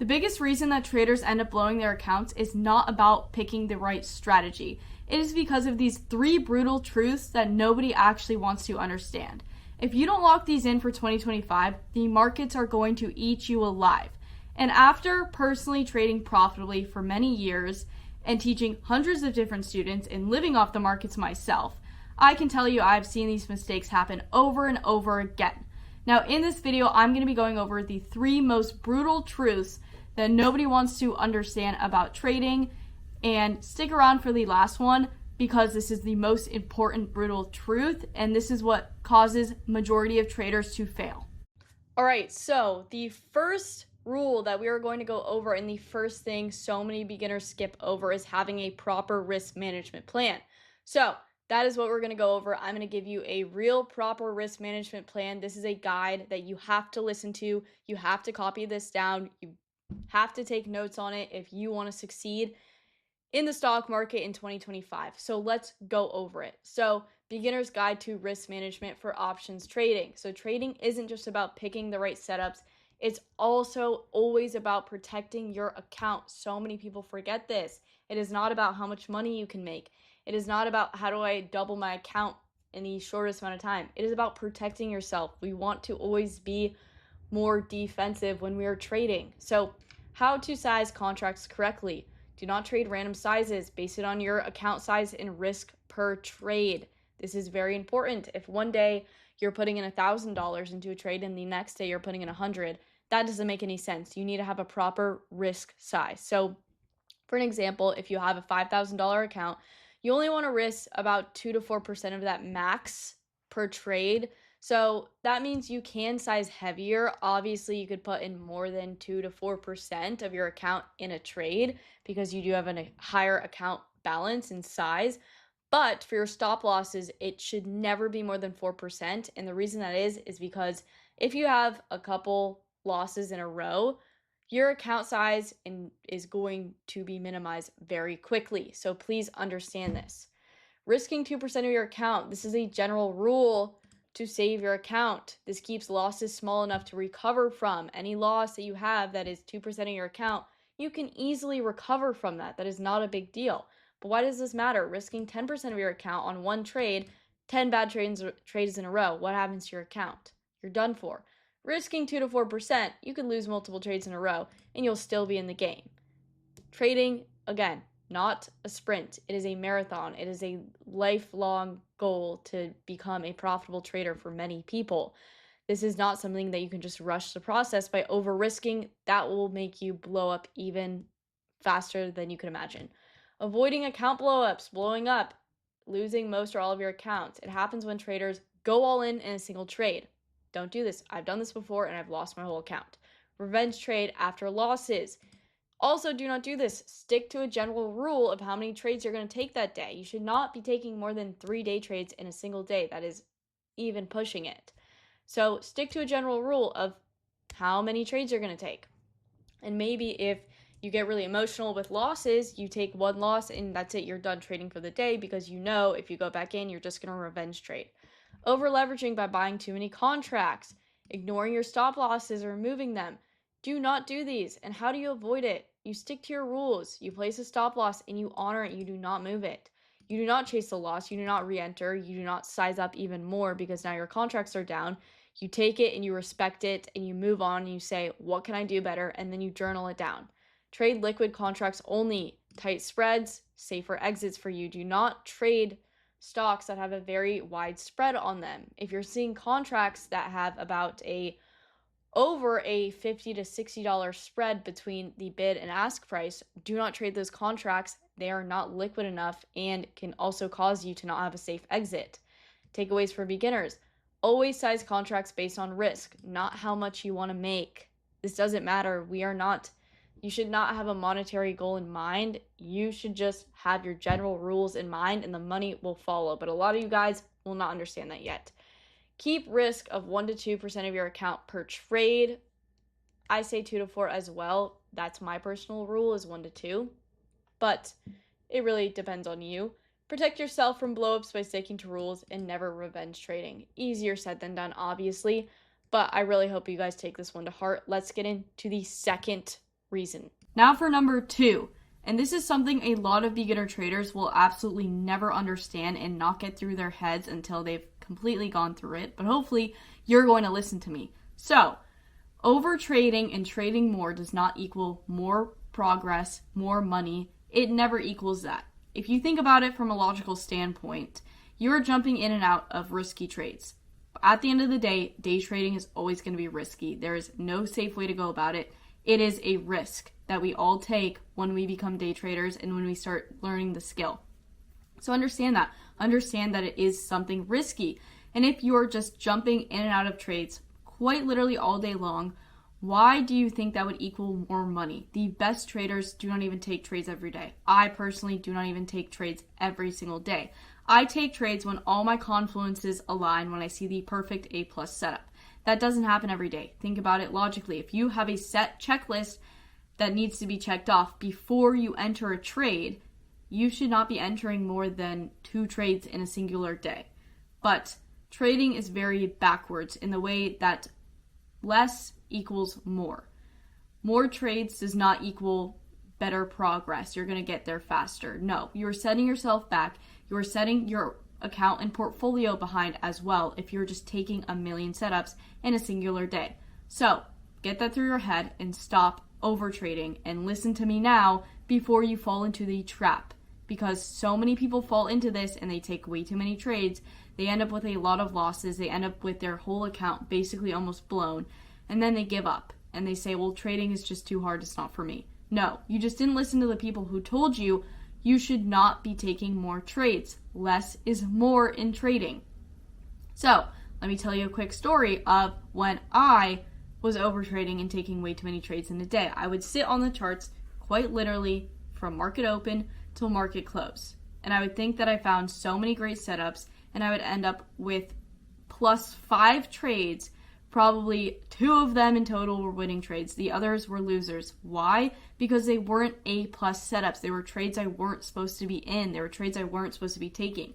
The biggest reason that traders end up blowing their accounts is not about picking the right strategy. It is because of these 3 brutal truths that nobody actually wants to understand. If you don't lock these in for 2025, the markets are going to eat you alive. And after personally trading profitably for many years and teaching hundreds of different students and living off the markets myself, I can tell you I've seen these mistakes happen over and over again. Now, in this video, I'm going to be going over the 3 most brutal truths that nobody wants to understand about trading, and stick around for the last one because this is the most important brutal truth, and this is what causes majority of traders to fail. All right, so the first rule that we are going to go over, and the first thing so many beginners skip over, is having a proper risk management plan. So that is what we're going to go over. I'm going to give you a real proper risk management plan. This is a guide that you have to listen to. You have to copy this down. You have to take notes on it if you want to succeed in the stock market in 2025. So let's go over it. So, beginner's guide to risk management for options trading. So trading isn't just about picking the right setups. It's also always about protecting your account. So many people forget this. It is not about how much money you can make. It is not about how do I double my account in the shortest amount of time. It is about protecting yourself. We want to always be more defensive when we are trading. So how to size contracts correctly. Do not trade random sizes. Base it on your account size and risk per trade. This is very important. If one day you're putting in $1,000 into a trade and the next day you're putting in 100, that doesn't make any sense. You need to have a proper risk size. So for an example, if you have a $5,000 account, you only want to risk about 2 to 4% of that max per trade. So that means you can size heavier. Obviously, you could put in more than 2 to 4% of your account in a trade because you do have a higher account balance and size. But for your stop losses, it should never be more than 4%. And the reason that is because if you have a couple losses in a row, your account size is going to be minimized very quickly. So please understand this. Risking 2% of your account. This is a general rule to save your account. This keeps losses small enough to recover from. Any loss that you have that is 2% of your account, you can easily recover from that. That is not a big deal. But why does this matter? Risking 10% of your account on one trade, 10 bad trades in a row, what happens to your account? You're done for. Risking 2 to 4%, you could lose multiple trades in a row and you'll still be in the game. Trading, again, not a sprint. It is a marathon. It is a lifelong goal to become a profitable trader for many people. This is not something that you can just rush the process by over risking. That will make you blow up even faster than you can imagine. Avoiding account blowups, blowing up, losing most or all of your accounts. It happens when traders go all in a single trade. Don't do this. I've done this before and I've lost my whole account. Revenge trade after losses. Also, do not do this. Stick to a general rule of how many trades you're going to take that day. You should not be taking more than 3 day trades in a single day. That is even pushing it. So stick to a general rule of how many trades you're going to take. And maybe if you get really emotional with losses, you take one loss and that's it. You're done trading for the day because you know if you go back in, you're just going to revenge trade. Over leveraging by buying too many contracts. Ignoring your stop losses or removing them. Do not do these. And how do you avoid it? You stick to your rules. You place a stop loss and you honor it. You do not move it. You do not chase the loss. You do not re-enter. You do not size up even more because now your contracts are down. You take it and you respect it and you move on and you say, what can I do better? And then you journal it down. Trade liquid contracts only. Tight spreads, safer exits for you. Do not trade stocks that have a very wide spread on them. If you're seeing contracts that have about over a $50 to $60 spread between the bid and ask price, do not trade those contracts. They are not liquid enough and can also cause you to not have a safe exit. Takeaways for beginners. Always size contracts based on risk, not how much you want to make. This doesn't matter. You should not have a monetary goal in mind. You should just have your general rules in mind and the money will follow. But a lot of you guys will not understand that yet. Keep risk of 1 to 2% of your account per trade. I say 2 to 4 as well. That's my personal rule, is 1 to 2. But it really depends on you. Protect yourself from blowups by sticking to rules and never revenge trading. Easier said than done, obviously. But I really hope you guys take this one to heart. Let's get into the second reason. Now for number 2. And this is something a lot of beginner traders will absolutely never understand and not get through their heads until they've completely gone through it. But hopefully you're going to listen to me. So, overtrading and trading more does not equal more progress, more money. It never equals that. If you think about it from a logical standpoint, you're jumping in and out of risky trades. At the end of the day, day trading is always going to be risky. There is no safe way to go about it. It is a risk that we all take when we become day traders and when we start learning the skill. So understand that. Understand that it is something risky. And if you're just jumping in and out of trades quite literally all day long, why do you think that would equal more money? The best traders do not even take trades every day. I personally do not even take trades every single day. I take trades when all my confluences align, when I see the perfect A+ setup. That doesn't happen every day. Think about it logically. If you have a set checklist that needs to be checked off before you enter a trade, you should not be entering more than 2 trades in a singular day. But trading is very backwards in the way that less equals more. More trades does not equal better progress. You're going to get there faster. No, you're setting yourself back. You're setting your account and portfolio behind as well if you're just taking a million setups in a singular day. So get that through your head and stop overtrading and listen to me now before you fall into the trap, because so many people fall into this and they take way too many trades. They end up with a lot of losses. They end up with their whole account basically almost blown, and then they give up and they say, well, trading is just too hard. It's not for me. No, you just didn't listen to the people who told you you should not be taking more trades. Less is more in trading. So let me tell you a quick story of when I was overtrading and taking way too many trades in a day. I would sit on the charts quite literally from market open till market close. And I would think that I found so many great setups, and I would end up with plus 5 trades. Probably 2 of them in total were winning trades. The others were losers. Why? Because they weren't A+ setups. They were trades I weren't supposed to be in. They were trades I weren't supposed to be taking.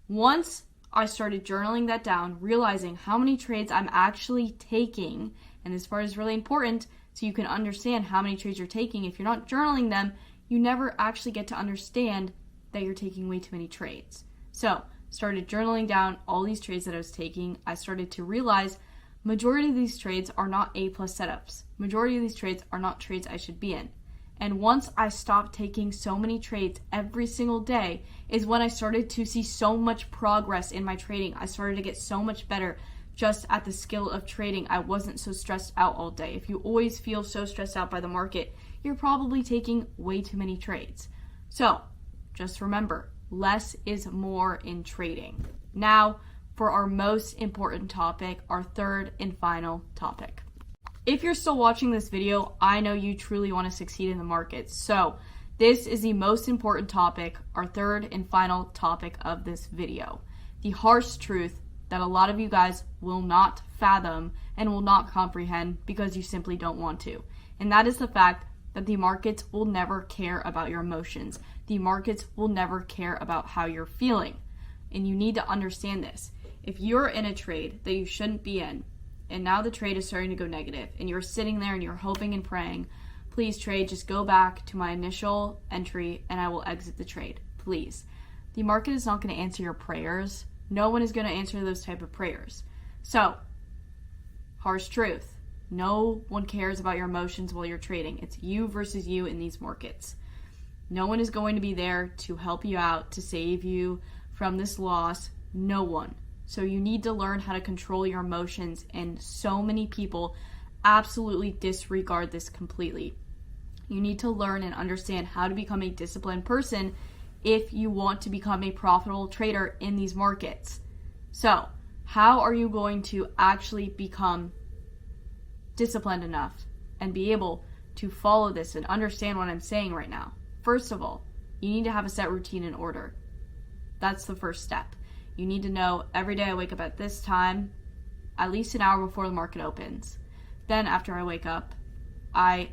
Once I started journaling that down, realizing how many trades I'm actually taking, and this part is really important so you can understand how many trades you're taking. If you're not journaling them, you never actually get to understand that you're taking way too many trades. So, started journaling down all these trades that I was taking. I started to realize majority of these trades are not A+ setups. Majority of these trades are not trades I should be in. And once I stopped taking so many trades every single day is when I started to see so much progress in my trading. I started to get so much better just at the skill of trading. I wasn't so stressed out all day. If you always feel so stressed out by the market, you're probably taking way too many trades. So just remember, less is more in trading. Now, for our most important topic, our third and final topic. If you're still watching this video, I know you truly want to succeed in the markets. So this is the most important topic, our third and final topic of this video. The harsh truth that a lot of you guys will not fathom and will not comprehend because you simply don't want to. And that is the fact that the markets will never care about your emotions. The markets will never care about how you're feeling. And you need to understand this. If you're in a trade that you shouldn't be in, and now the trade is starting to go negative, and you're sitting there and you're hoping and praying, please trade, just go back to my initial entry and I will exit the trade, please. The market is not going to answer your prayers. No one is going to answer those type of prayers. So, harsh truth. No one cares about your emotions while you're trading. It's you versus you in these markets. No one is going to be there to help you out, to save you from this loss. No one. So you need to learn how to control your emotions, and so many people absolutely disregard this completely. You need to learn and understand how to become a disciplined person if you want to become a profitable trader in these markets. So, how are you going to actually become disciplined enough and be able to follow this and understand what I'm saying right now? First of all, you need to have a set routine in order. That's the first step. You need to know every day I wake up at this time, at least an hour before the market opens. Then after I wake up, I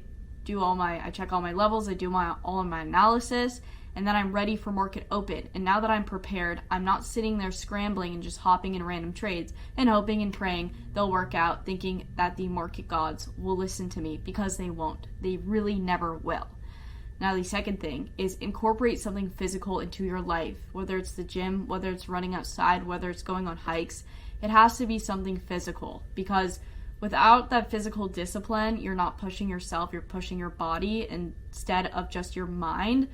I check all my levels, I do all of my analysis, and then I'm ready for market open. And now that I'm prepared, I'm not sitting there scrambling and just hopping in random trades and hoping and praying they'll work out, thinking that the market gods will listen to me, because they won't. They really never will. Now, the second thing is incorporate something physical into your life, whether it's the gym, whether it's running outside, whether it's going on hikes. It has to be something physical, because without that physical discipline, you're not pushing yourself, you're pushing your body instead of just your mind.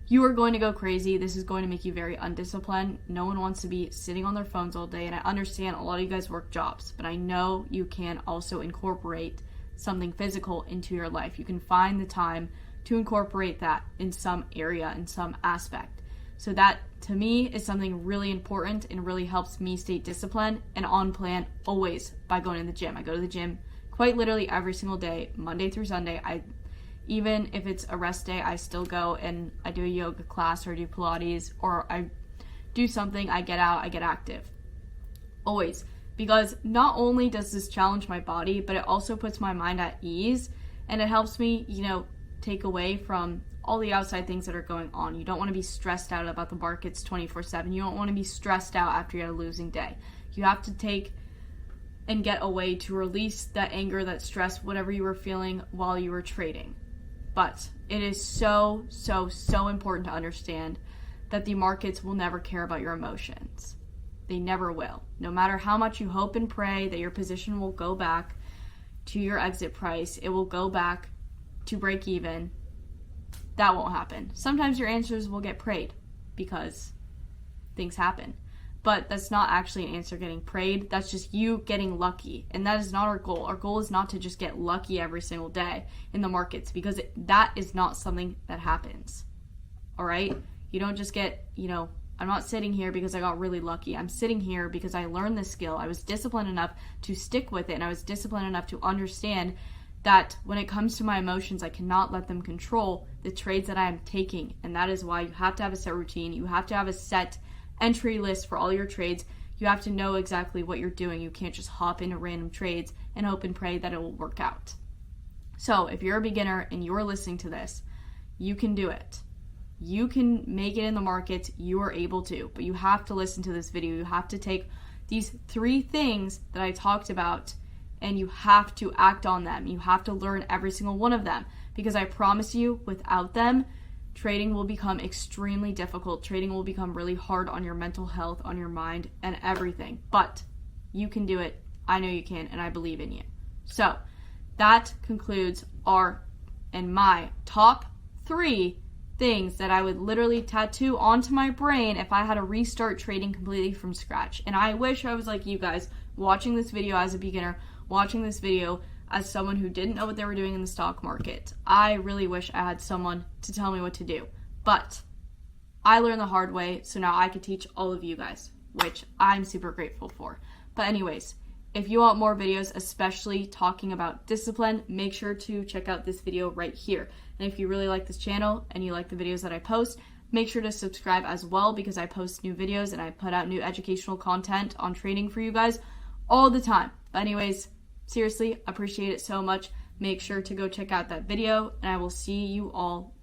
You are going to go crazy. This is going to make you very undisciplined. No one wants to be sitting on their phones all day, and I understand a lot of you guys work jobs, but I know you can also incorporate something physical into your life. You can find the time to incorporate that in some area, in some aspect. So that, to me, is something really important and really helps me stay disciplined and on plan always by going to the gym. I go to the gym quite literally every single day, Monday through Sunday. Even if it's a rest day, I still go and I do a yoga class or I do Pilates or I do something, I get out, I get active. Always. Because not only does this challenge my body, but it also puts my mind at ease and it helps me, take away from all the outside things that are going on. You don't want to be stressed out about the markets 24/7. You don't want to be stressed out after you had a losing day. You have to take and get away to release that anger, that stress, whatever you were feeling while you were trading. But it is so, so, so important to understand that the markets will never care about your emotions. They never will. No matter how much you hope and pray that your position will go back to your exit price, it will go back to break even. That won't happen. Sometimes your answers will get prayed because things happen. But that's not actually an answer getting prayed. That's just you getting lucky. And that is not our goal. Our goal is not to just get lucky every single day in the markets, because that is not something that happens. All right? You don't just get, I'm not sitting here because I got really lucky. I'm sitting here because I learned this skill. I was disciplined enough to stick with it, and I was disciplined enough to understand that when it comes to my emotions, I cannot let them control the trades that I am taking. And that is why you have to have a set routine. You have to have a set entry list for all your trades. You have to know exactly what you're doing. You can't just hop into random trades and hope and pray that it will work out. So if you're a beginner and you're listening to this, you can do it. You can make it in the markets. You are able to, but you have to listen to this video. You have to take these 3 things that I talked about and you have to act on them. You have to learn every single one of them, because I promise you, without them, trading will become extremely difficult. Trading will become really hard on your mental health, on your mind, and everything. But you can do it. I know you can, and I believe in you. So that concludes my top 3 things that I would literally tattoo onto my brain if I had to restart trading completely from scratch. And I wish I was like you guys, watching this video as a beginner, watching this video as someone who didn't know what they were doing in the stock market. I really wish I had someone to tell me what to do. But I learned the hard way, so now I could teach all of you guys, which I'm super grateful for. But anyways, if you want more videos, especially talking about discipline, make sure to check out this video right here. And if you really like this channel and you like the videos that I post, make sure to subscribe as well, because I post new videos and I put out new educational content on trading for you guys all the time. But anyways, seriously, appreciate it so much. Make sure to go check out that video, and I will see you all